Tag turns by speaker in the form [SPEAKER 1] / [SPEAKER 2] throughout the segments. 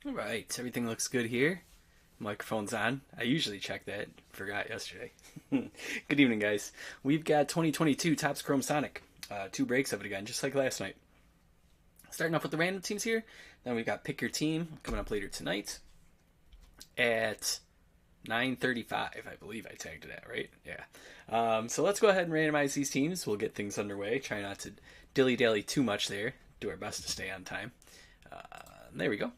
[SPEAKER 1] All right, everything looks good here. Microphone's on. I usually check that. Forgot yesterday. Good evening, guys. We've got 2022 Topps Chrome Sonic. Two breaks of it again, just like last night. Starting off with the random teams here. Then we've got Pick Your Team coming up later tonight at 9:35. I believe I tagged it at, right? Yeah. So let's go ahead and randomize these teams. We'll get things underway. Try not to dilly-dally too much there. Do our best to stay on time. There we go.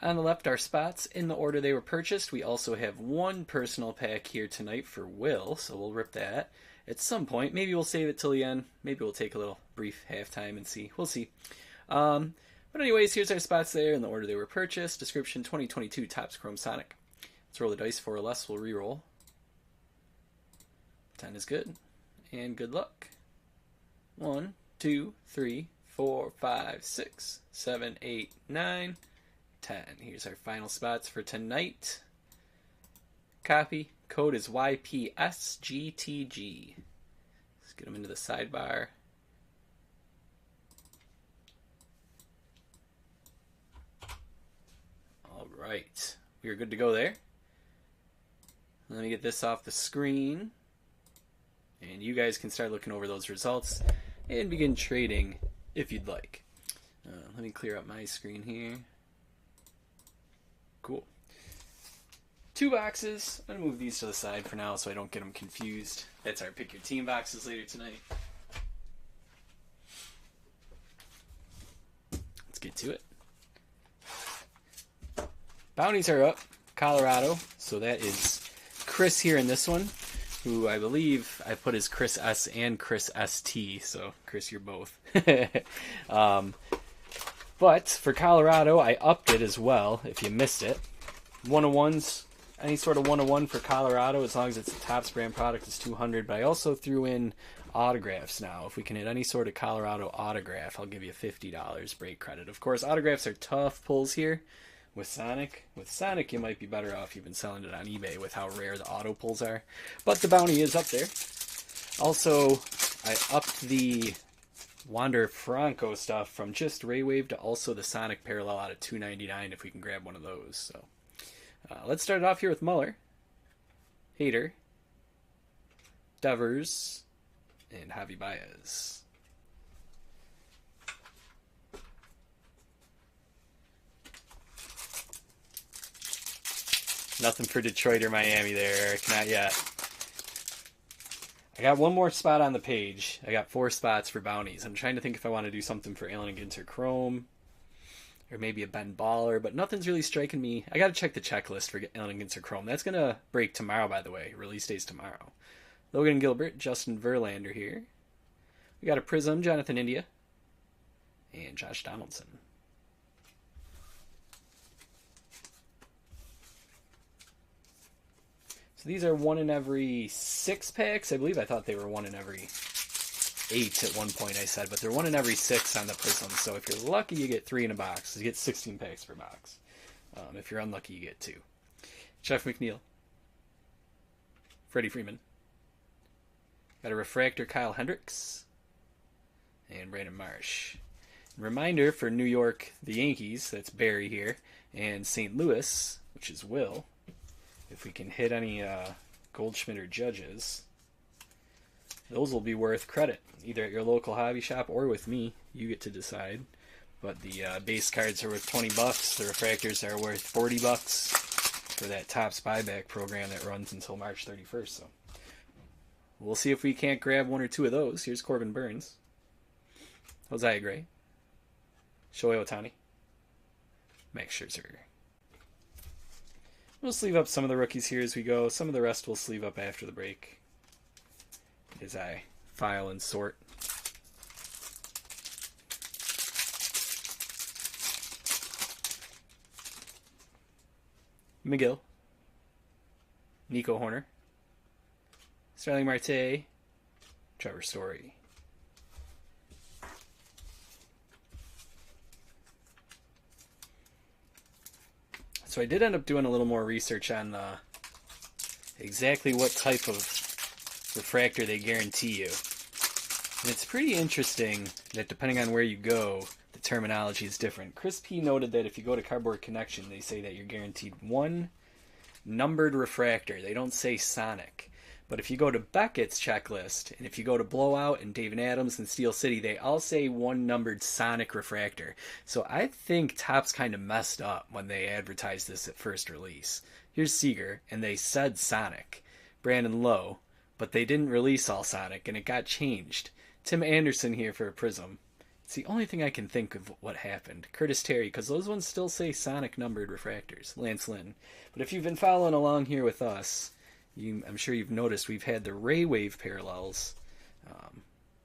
[SPEAKER 1] On the left, our spots in the order they were purchased. We also have one personal pack here tonight for Will, so we'll rip that at some point. Maybe we'll save it till the end. Maybe we'll take a little brief halftime and see. We'll see. But anyways, here's our spots there in the order they were purchased. Description: 2022 Topps Chrome Sonic. Let's roll the dice. 4 or less, we'll re-roll. 10 is good. And good luck. 1, 2, 3, 4, 5, 6, 7, 8, 9, 10. Here's our final spots for tonight. Copy. Code is YPSGTG. Let's get them into the sidebar. All right. We are good to go there. Let me get this off the screen. And you guys can start looking over those results and begin trading if you'd like. Let me clear up my screen here. Cool. 2 boxes. I'm going to move these to the side for now so I don't get them confused. That's our Pick Your Team boxes later tonight. Let's get to it. Bounties are up. Colorado. So that is Chris here in this one, who I believe I put as Chris S and Chris ST. So, Chris, you're both. But for Colorado, I upped it as well, if you missed it. 101s, any sort of 101 for Colorado, as long as it's a Topps brand product, is 200. But I also threw in autographs now. If we can hit any sort of Colorado autograph, I'll give you $50 break credit. Of course, autographs are tough pulls here with Sonic. With Sonic, you might be better off even selling it on eBay with how rare the auto pulls are. But the bounty is up there. Also, I upped the Wander Franco stuff from just raywave to also the Sonic parallel out of $2.99 if we can grab one of those. So let's start it off here with Muller, Hader, Devers, and Javi Baez. Nothing for Detroit or Miami there, Eric. Not yet. I got one more spot on the page. I got 4 spots for bounties. I'm trying to think if I want to do something for Allen Ginter Chrome or maybe a Ben Baller, but nothing's really striking me. I got to check the checklist for Allen Ginter Chrome. That's going to break tomorrow, by the way. Release day's tomorrow. Logan Gilbert, Justin Verlander here. We got a Prism, Jonathan India, and Josh Donaldson. These are 1 in every 6 packs. I believe I thought they were 1 in every 8 at one point, I said, but they're 1 in every 6 on the Prism. So if you're lucky, you get 3 in a box. You get 16 packs per box. If you're unlucky, you get 2. Jeff McNeil. Freddie Freeman. Got a refractor, Kyle Hendricks. And Brandon Marsh. Reminder for New York, the Yankees, that's Barry here, and St. Louis, which is Will. If we can hit any Goldschmidt or Judges, those will be worth credit, either at your local hobby shop or with me. You get to decide. But the base cards are worth $20. The refractors are worth $40 for that Topps buyback program that runs until March 31st. So we'll see if we can't grab 1 or 2 of those. Here's Corbin Burns, Josiah Gray, Shohei Ohtani, Max Scherzer. We'll sleeve up some of the rookies here as we go. Some of the rest we'll sleeve up after the break as I file and sort. McGill, Nico Horner, Starling Marte, Trevor Story. So I did end up doing a little more research on exactly what type of refractor they guarantee you. And it's pretty interesting that depending on where you go, the terminology is different. Chris P noted that if you go to Cardboard Connection, they say that you're guaranteed one numbered refractor. They don't say sonic. But if you go to Beckett's checklist, and if you go to Blowout and Dave and Adams and Steel City, they all say one numbered sonic refractor. So I think Topps kind of messed up when they advertised this at first release. Here's Seager, and they said sonic. Brandon Lowe, but they didn't release all sonic, and it got changed. Tim Anderson here for a Prism. It's the only thing I can think of what happened. Curtis Terry, because those ones still say sonic numbered refractors. Lance Lynn. But if you've been following along here with us, I'm sure you've noticed we've had the raywave parallels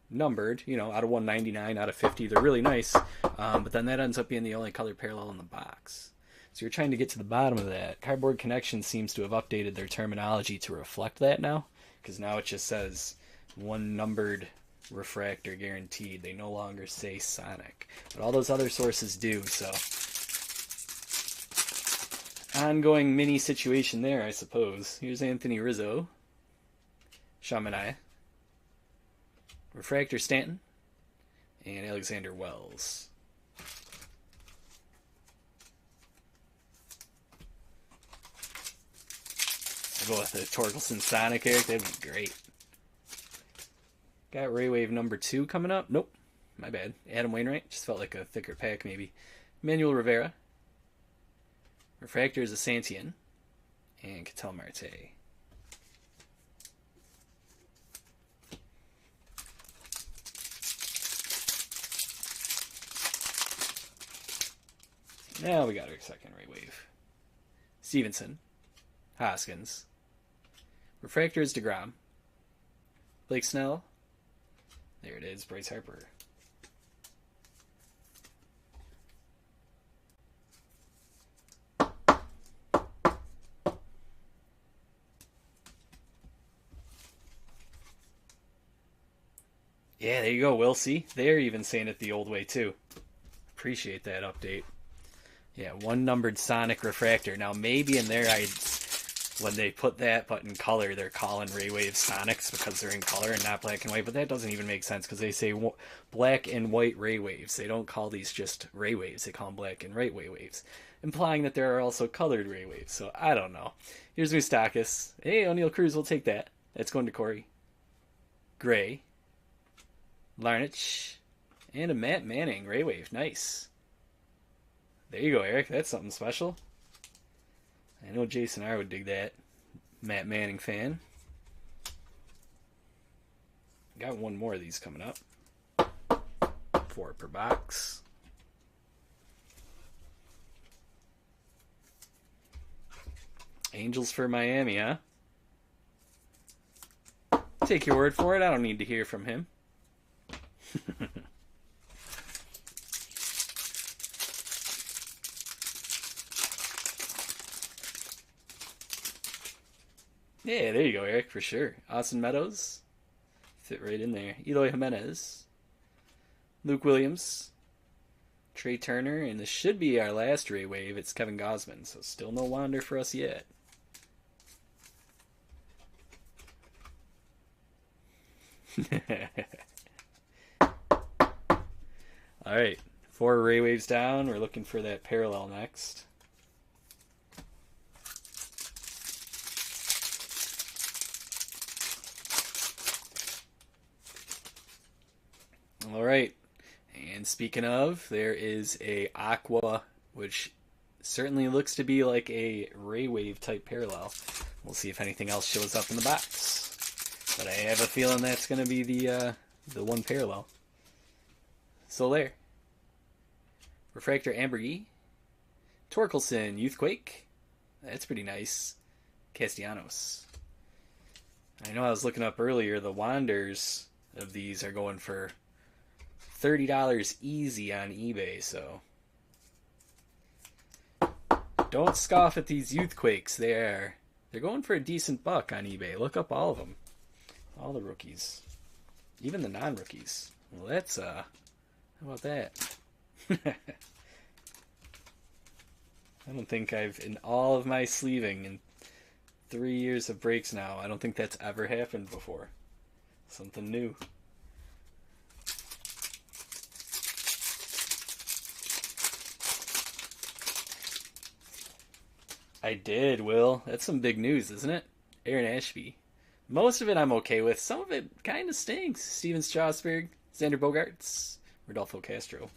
[SPEAKER 1] numbered, out of 199, out of 50. They're really nice, but then that ends up being the only color parallel in the box. So you're trying to get to the bottom of that. Cardboard Connection seems to have updated their terminology to reflect that now, because now it just says one numbered refractor guaranteed. They no longer say sonic, but all those other sources do. So ongoing mini situation there, I suppose. Here's Anthony Rizzo, Chaminade, Refractor Stanton, and Alexander Wells. I'll go with the Torkelson Sonic, Eric. That'd be great. Got Raywave number 2 coming up. Nope. My bad. Adam Wainwright. Just felt like a thicker pack, maybe. Manuel Rivera. Refractor is a Santian. And Ketel Marte. Now we got our second Raywave. Stevenson. Hoskins. Refractor is DeGrom. Blake Snell. There it is, Bryce Harper. Yeah, there you go, Will. See? They're even saying it the old way, too. Appreciate that update. Yeah, one numbered Sonic Refractor. Now, maybe in their eyes, when they put that but in color, they're calling Raywave Sonics because they're in color and not black and white. But that doesn't even make sense because they say black and white Raywaves. They don't call these just Raywaves. They call them black and white Raywaves, implying that there are also colored Raywaves. So I don't know. Here's Moustakis. Hey, O'Neal Cruz, we'll take that. That's going to Corey. Gray. Larnach. And a Matt Manning Raywave. Nice. There you go, Eric. That's something special. I know Jason R. would dig that. Matt Manning fan. Got one more of these coming up. 4 per box. Angels for Miami, huh? Take your word for it. I don't need to hear from him. Yeah, there you go, Eric, for sure. Austin Meadows. Fit right in there. Eloy Jimenez. Luke Williams. Trey Turner. And this should be our last Raywave. It's Kevin Gausman. So still no Wander for us yet. Alright. 4 Raywaves down. We're looking for that parallel next. Alright, and speaking of, there is a Aqua, which certainly looks to be like a Raywave type parallel. We'll see if anything else shows up in the box. But I have a feeling that's going to be the one parallel. So there. Refractor Ambergy. Torkelson Youthquake. That's pretty nice. Castellanos. I know I was looking up earlier, the Wanders of these are going for $30 easy on eBay, so don't scoff at these Youthquakes. They're going for a decent buck on eBay. Look up all of them. All the rookies. Even the non-rookies. Well, that's, how about that? I don't think in all of my sleeving in 3 years of breaks now, I don't think that's ever happened before. Something new. I did, Will. That's some big news, isn't it? Aaron Ashby. Most of it I'm okay with. Some of it kind of stinks. Steven Strasburg, Xander Bogaerts, Rodolfo Castro.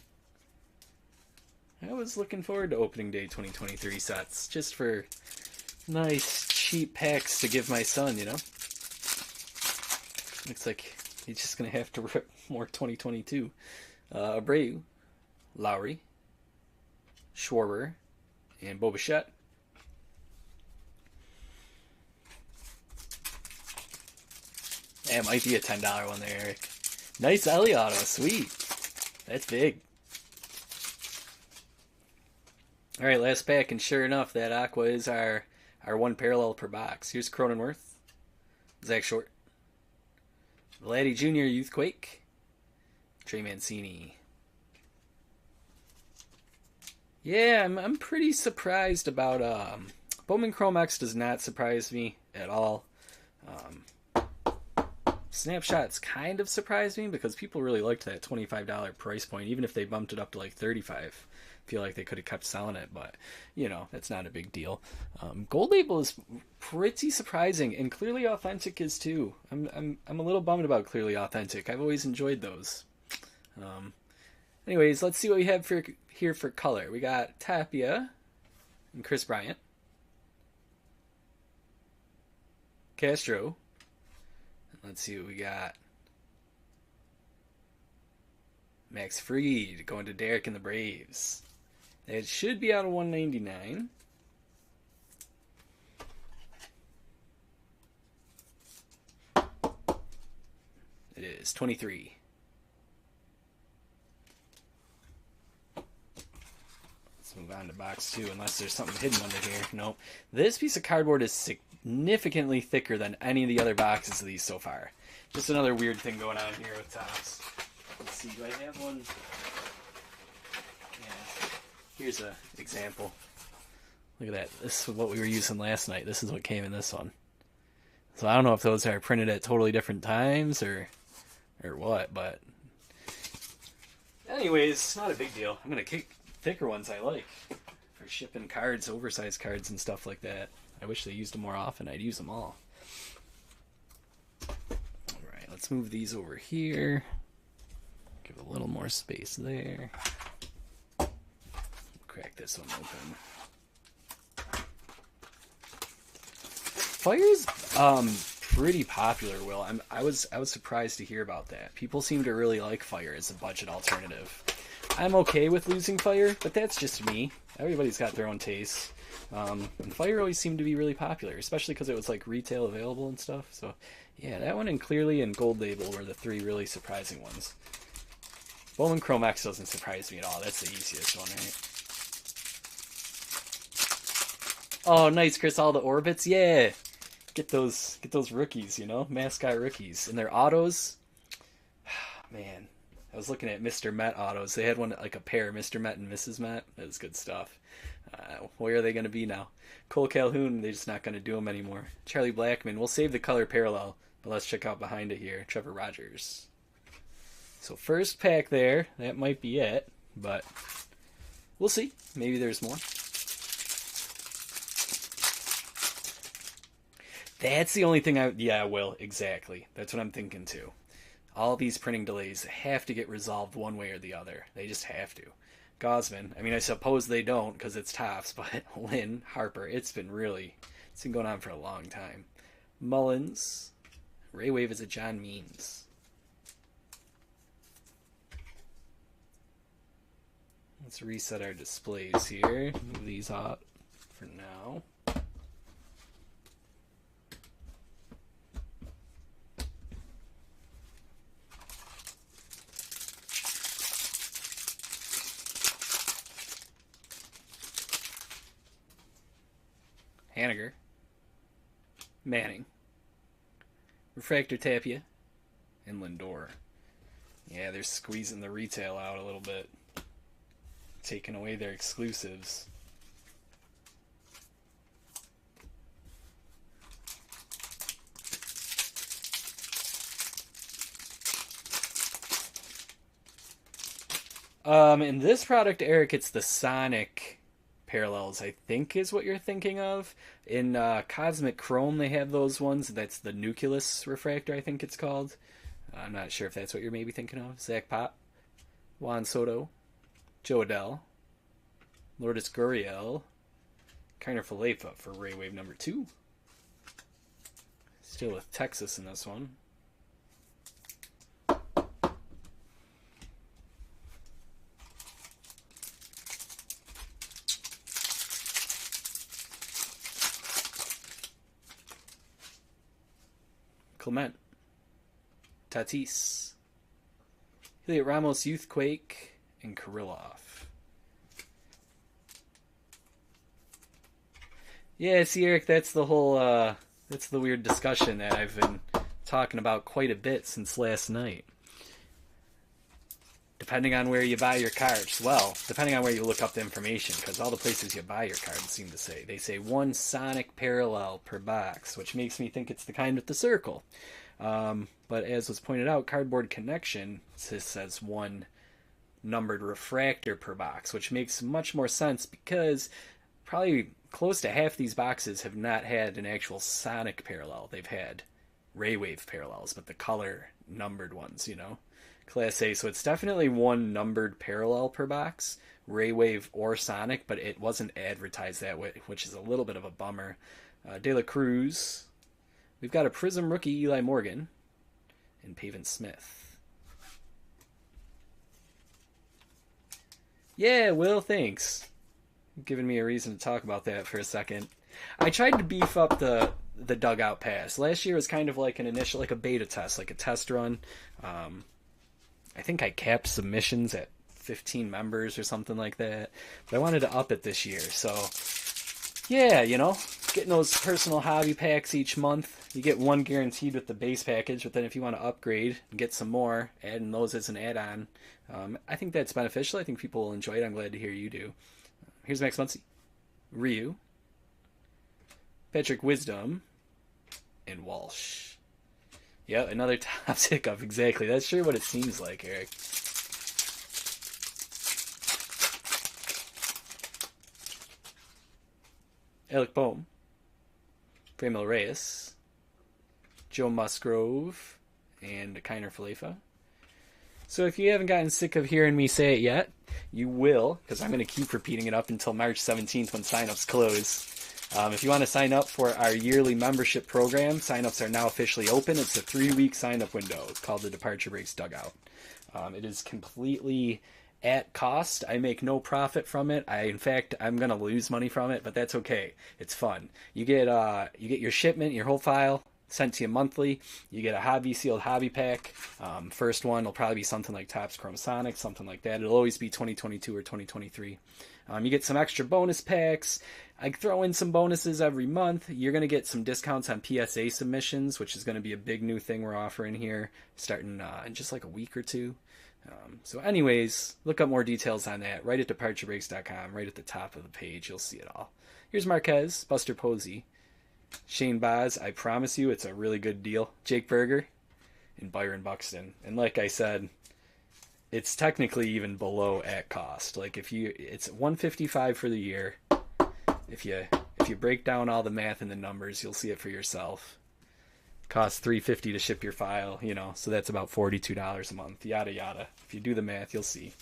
[SPEAKER 1] I was looking forward to opening day 2023 sets just for nice, cheap packs to give my son, you know? Looks like he's just going to have to rip more 2022. Abreu, Lowry, Schwarber, and Bo Bichette. That might be a $10 one there, Eric. Nice Ellie auto, sweet. That's big. All right, last pack, and sure enough, that Aqua is our one parallel per box. Here's Cronenworth, Zach Short, Vladdy Jr., Youthquake, Trey Mancini. Yeah, I'm pretty surprised about Bowman Chrome X does not surprise me at all. Snapshots kind of surprised me because people really liked that $25 price point, even if they bumped it up to like $35. I feel like they could have kept selling it, but you know, that's not a big deal. Gold Label is pretty surprising, and Clearly Authentic is too. I'm a little bummed about Clearly Authentic. I've always enjoyed those. Anyways, let's see what we have here for color. We got Tapia and Chris Bryant, Castro. Let's see what we got. Max Fried going to Derek and the Braves. It should be out of 199. It is 23. Let's move on to box 2, unless there's something hidden under here. Nope. This piece of cardboard is significantly thicker than any of the other boxes of these so far. Just another weird thing going on here with Topps. Let's see, do I have one? Yeah. Here's an example. Look at that. This is what we were using last night. This is what came in this one. So I don't know if those are printed at totally different times or what, but anyways, not a big deal. I'm going to keep thicker ones I like for shipping cards, oversized cards and stuff like that. I wish they used them more often. I'd use them all. Alright, let's move these over here. Give a little more space there. Crack this one open. Fire's pretty popular, Will. I was surprised to hear about that. People seem to really like Fire as a budget alternative. I'm okay with losing Fire, but that's just me. Everybody's got their own tastes. And Fire always seemed to be really popular, especially because it was like retail available and stuff. So yeah, that one and Clearly and Gold Label were the three really surprising ones. Bowman Chrome X doesn't surprise me at all. That's the easiest one, right? Oh, nice, Chris. All the Orbits, yeah. Get those rookies, you know, mascot rookies, and their autos. Man, I was looking at Mr. Met autos. They had one like a pair, Mr. Met and Mrs. Met. That was good stuff. Where are they going to be now? Cole Calhoun, they're just not going to do them anymore. Charlie Blackmon, we'll save the color parallel, but let's check out behind it here. Trevor Rogers. So first pack there, that might be it, but we'll see. Maybe there's more. That's the only thing yeah, Will, exactly. That's what I'm thinking too. All these printing delays have to get resolved one way or the other. They just have to. Gosman, I mean, I suppose they don't because it's Topps, but Lynn, Harper, it's been going on for a long time. Mullins, Raywave is a John Means. Let's reset our displays here. Move these out for now. Haniger, Manning, Refractor Tapia, and Lindor. Yeah, they're squeezing the retail out a little bit, taking away their exclusives. In this product, Eric, it's the Sonic parallels, I think, is what you're thinking of. In Cosmic Chrome, they have those ones. That's the nucleus refractor, I think it's called. I'm not sure if that's what you're maybe thinking of. Zach Pop, Juan Soto, Joe Adell, Lourdes Gurriel, Kiner Falefa for raywave number 2. Still with Texas in this one. Clement, Tatis, Heliot Ramos, Youthquake, and Kirilloff. Yeah, see, Eric, that's the whole, that's the weird discussion that I've been talking about quite a bit since last night. Depending on where you buy your cards, well, depending on where you look up the information, because all the places you buy your cards seem to say, they say one sonic parallel per box, which makes me think it's the kind with the circle. But as was pointed out, Cardboard Connection says one numbered refractor per box, which makes much more sense because probably close to half these boxes have not had an actual sonic parallel. They've had raywave parallels, but the color numbered ones, you know. Class A, so it's definitely one numbered parallel per box, raywave or sonic, but it wasn't advertised that way, which is a little bit of a bummer. De La Cruz, we've got a Prism rookie Eli Morgan, and Pavin Smith. Yeah, Will, thanks. Giving me a reason to talk about that for a second. I tried to beef up the dugout pass. Last year was kind of like an initial, like a beta test, like a test run. I think I capped submissions at 15 members or something like that. But I wanted to up it this year. So, yeah, you know, getting those personal hobby packs each month. You get one guaranteed with the base package, but then if you want to upgrade and get some more, adding those as an add-on, I think that's beneficial. I think people will enjoy it. I'm glad to hear you do. Here's Max Muncy, Ryu, Patrick Wisdom, and Walsh. Yeah, another top hiccup, exactly. That's sure what it seems like, Eric. Alec Boehm, Framil Reyes, Joe Musgrove, and Kiner Falefa. So if you haven't gotten sick of hearing me say it yet, you will, because I'm going to keep repeating it up until March 17th when signups close. If you want to sign up for our yearly membership program, signups are now officially open. It's a 3-week sign-up window. It's called the Departure Breaks Dugout. It is completely at cost. I make no profit from it. In fact, I'm going to lose money from it, but that's okay. It's fun. You get your shipment, your whole file, sent to you monthly. You get a hobby sealed hobby pack. First one will probably be something like Topps Chrome Sonic, something like that. It'll always be 2022 or 2023. You get some extra bonus packs. I throw in some bonuses every month. You're going to get some discounts on PSA submissions, which is going to be a big new thing we're offering here, starting in just like a week or two. So anyways, look up more details on that right at departurebreaks.com. Right at the top of the page, you'll see it all. Here's Marquez, Buster Posey, Shane Baz. I promise you it's a really good deal. Jake Berger, and Byron Buxton. And like I said, it's technically even below at cost. Like it's $155 for the year. If you break down all the math and the numbers, you'll see it for yourself. Costs $350 to ship your file, you know, so that's about $42 a month. Yada yada. If you do the math, you'll see.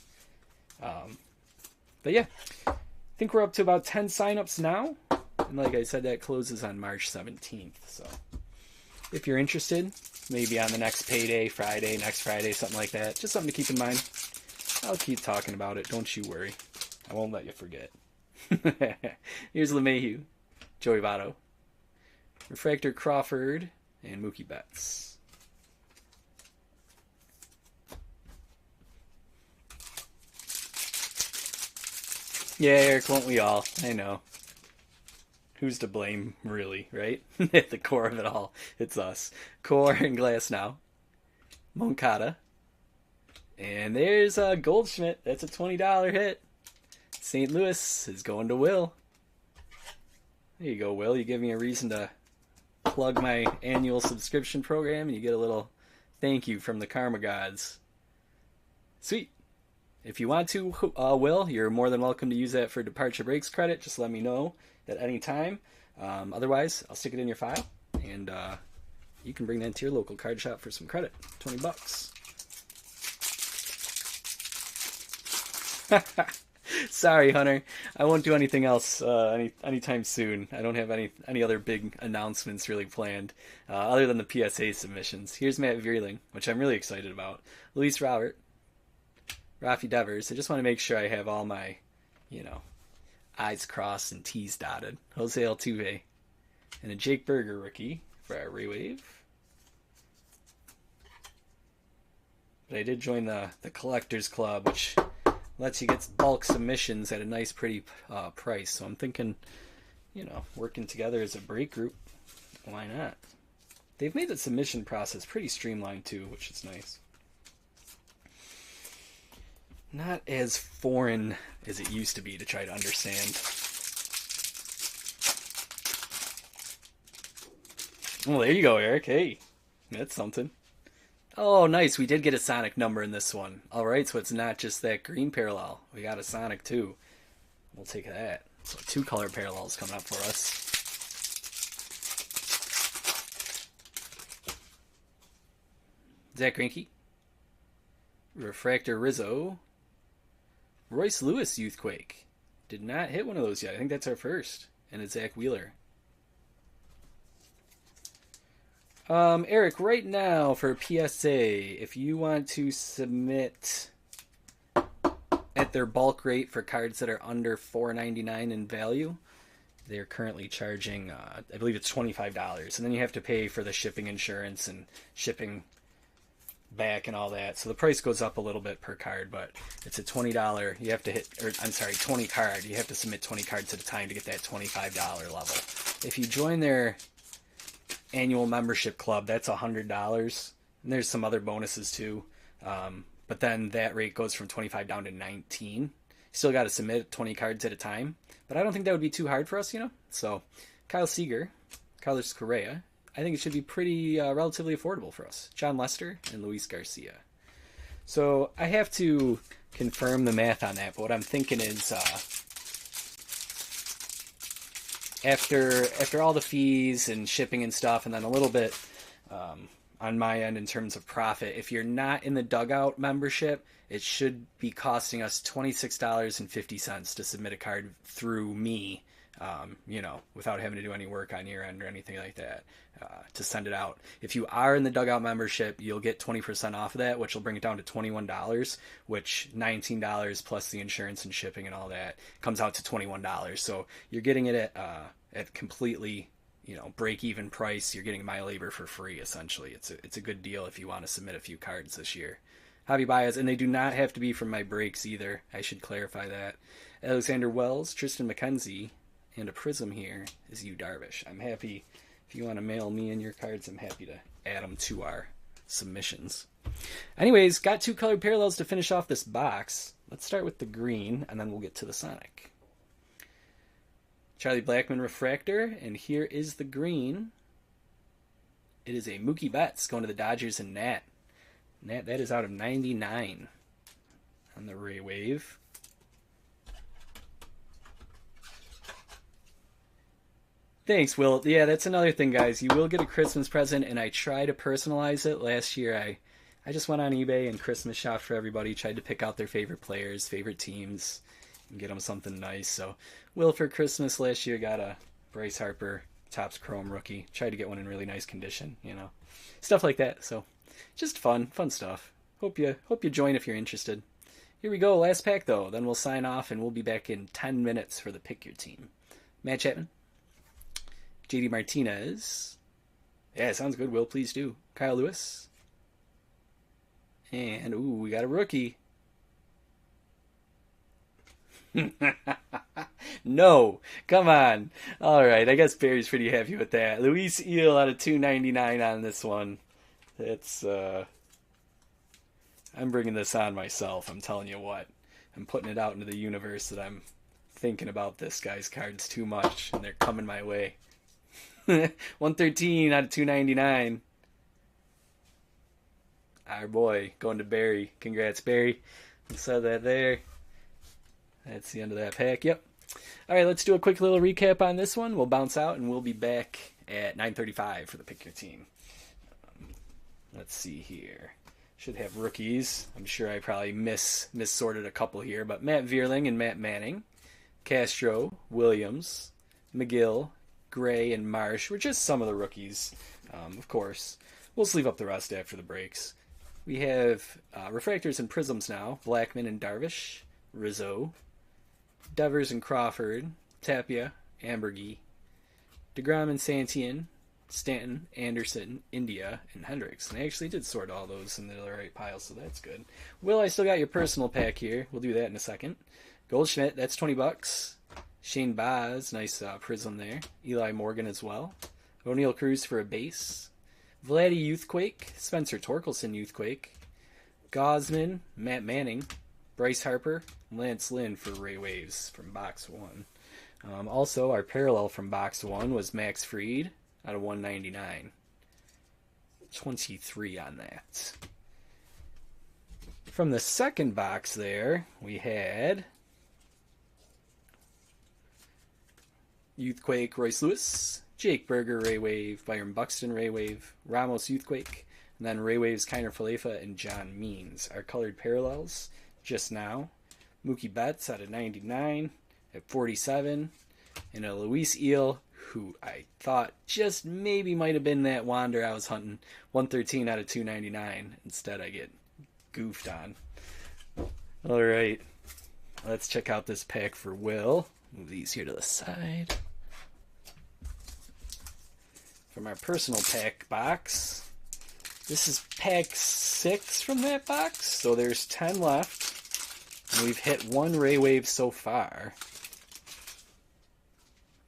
[SPEAKER 1] But yeah, I think we're up to about 10 signups now, and like I said, that closes on March 17th. So if you're interested, maybe on the next payday, Friday, next Friday, something like that, just something to keep in mind. I'll keep talking about it. Don't you worry. I won't let you forget. Here's LeMahieu, Joey Votto, Refractor Crawford, and Mookie Betts. Yeah, Eric, won't we all? I know. Who's to blame, really, right? At the core of it all, it's us. Core and Glass now. Moncada. And there's Goldschmidt. That's a $20 hit. St. Louis is going to Will. There you go, Will. You give me a reason to plug my annual subscription program, and you get a little thank you from the Karma Gods. Sweet. If you want to, Will, you're more than welcome to use that for departure breaks credit. Just let me know at any time. Otherwise, I'll stick it in your file, and you can bring that to your local card shop for some credit. $20. Sorry, Hunter. I won't do anything else anytime soon. I don't have any other big announcements really planned, other than the PSA submissions. Here's Matt Vierling, which I'm really excited about. Luis Robert, Rafi Devers. I just want to make sure I have all my, I's crossed and T's dotted. Jose Altuve, and a Jake Berger rookie for our raywave. But I did join the Collectors Club, which lets you get bulk submissions at a nice, pretty price. So I'm thinking, working together as a break group, why not? They've made the submission process pretty streamlined too, which is nice. Not as foreign as it used to be to try to understand. Well, there you go, Eric. Hey, that's something. Oh, nice. We did get a Sonic number in this one. All right, so it's not just that green parallel. We got a Sonic too. We'll take that. So 2 color parallels coming up for us. Zach Greinke, Refractor Rizzo, Royce Lewis Youthquake. Did not hit one of those yet. I think that's our first. And it's Zach Wheeler. Eric, right now for PSA, if you want to submit at their bulk rate for cards that are under $4.99 in value, they're currently charging, I believe it's $25. And then you have to pay for the shipping insurance and shipping back and all that. So the price goes up a little bit per card, but it's a $20. You have to hit, or I'm sorry, 20 card. You have to submit 20 cards at a time to get that $25 level. If you join their annual membership club, that's $100, and there's some other bonuses too, but then that rate goes from 25 down to 19. You still got to submit 20 cards at a time, but I don't think that would be too hard for us, So Kyle Seager, Carlos Correa, I think it should be pretty relatively affordable for us. John Lester and Luis Garcia. So I have to confirm the math on that, but what I'm thinking is after all the fees and shipping and stuff, and then a little bit on my end in terms of profit, if you're not in the Dugout membership, it should be costing us $26.50 to submit a card through me, without having to do any work on your end or anything like that, to send it out. If you are in the Dugout membership, you'll get 20% off of that, which will bring it down to $21, which $19 plus the insurance and shipping and all that comes out to $21. So you're getting it at completely, break even price. You're getting my labor for free, essentially. It's a good deal if you want to submit a few cards this year. Javi Baez, and they do not have to be from my breaks either. I should clarify that. Alexander Wells, Tristan McKenzie, and a prism here is Yu Darvish. I'm happy if you want to mail me in your cards. I'm happy to add them to our submissions. Anyways, got 2 colored parallels to finish off this box. Let's start with the green, and then we'll get to the Sonic. Charlie Blackmon Refractor, and here is the green. It is a Mookie Betts going to the Dodgers and Nat. Nat, that is out of 99 on the raywave. Thanks, Will. Yeah, that's another thing, guys. You will get a Christmas present, and I try to personalize it. Last year, I just went on eBay and Christmas shopped for everybody, tried to pick out their favorite players, favorite teams, and get them something nice. So, Will, for Christmas last year, got a Bryce Harper Topps Chrome rookie. Tried to get one in really nice condition, stuff like that. So, just fun stuff. Hope you join if you're interested. Here we go, last pack though. Then we'll sign off, and we'll be back in 10 minutes for the Pick Your Team. Matt Chapman. JD Martinez. Yeah, sounds good, Will. Please do. Kyle Lewis. And, we got a rookie. No. Come on. All right. I guess Barry's pretty happy with that. Luis Eel out of 299 on this one. That's, I'm bringing this on myself. I'm telling you what. I'm putting it out into the universe that I'm thinking about this guy's cards too much, and they're coming my way. 113 out of 299. Our boy going to Barry. Congrats, Barry. Saw that there. That's the end of that pack. Yep. All right, let's do a quick little recap on this one. We'll bounce out, and we'll be back at 9:35 for the Pick Your Team. Let's see here. Should have rookies. I'm sure I probably missorted a couple here, but Matt Vierling and Matt Manning, Castro, Williams, McGill, Gray, and Marsh were just some of the rookies. Of course, we'll sleeve up the rest after the breaks. We have refractors and prisms now. Blackman and Darvish, Rizzo, Devers and Crawford, Tapia, Ambergy, DeGrom and Santian, Stanton, Anderson, India, and Hendricks. And I actually did sort all those in the right pile, so that's good. Will, I still got your personal pack here. We'll do that in a second. Goldschmidt, that's $20. Shane Baz, nice prism there. Eli Morgan as well. O'Neal Cruz for a base. Vladdy Youthquake, Spencer Torkelson Youthquake. Gosman, Matt Manning, Bryce Harper, Lance Lynn for Ray Waves from Box 1. Also, our parallel from Box 1 was Max Fried out of 199. 23 on that. From the second box there, we had Youthquake Royce Lewis, Jake Berger Ray Wave, Byron Buxton Ray Wave, Ramos Youthquake, and then Ray Waves Kiner Falefa and John Means. Our colored parallels just now. Mookie Betts out of 99 at 47, and a Luis Eel, who I thought just maybe might have been that Wander I was hunting, 113 out of 299. Instead, I get goofed on. All right, let's check out this pack for Will. Move these here to the side. From our personal pack box, this is pack 6 from that box, so there's 10 left. And we've hit one Ray Wave so far.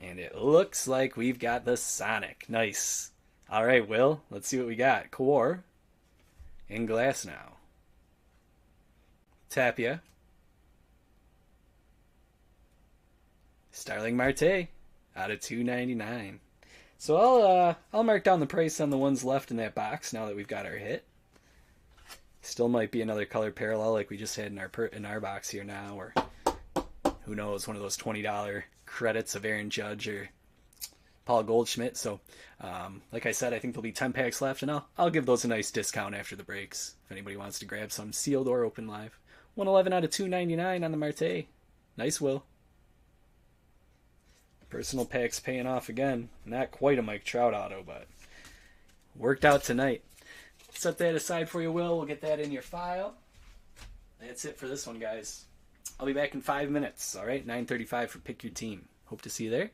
[SPEAKER 1] And it looks like we've got the Sonic. Nice. All right, Will, let's see what we got. Kawar in glass now. Tapia. Starling Marte out of 299. So I'll mark down the price on the ones left in that box now that we've got our hit. Still might be another color parallel like we just had in our box here now, or who knows, one of those $20 credits of Aaron Judge or Paul Goldschmidt. So, like I said, I think there'll be 10 packs left, and I'll give those a nice discount after the breaks if anybody wants to grab some. Sealed or open live. 111 out of 299 on the Marte. Nice, Will. Personal packs paying off again. Not quite a Mike Trout auto, but worked out tonight. Set that aside for you, Will. We'll get that in your file. That's it for this one, guys. I'll be back in 5 minutes. All right, 9:35 for Pick Your Team. Hope to see you there.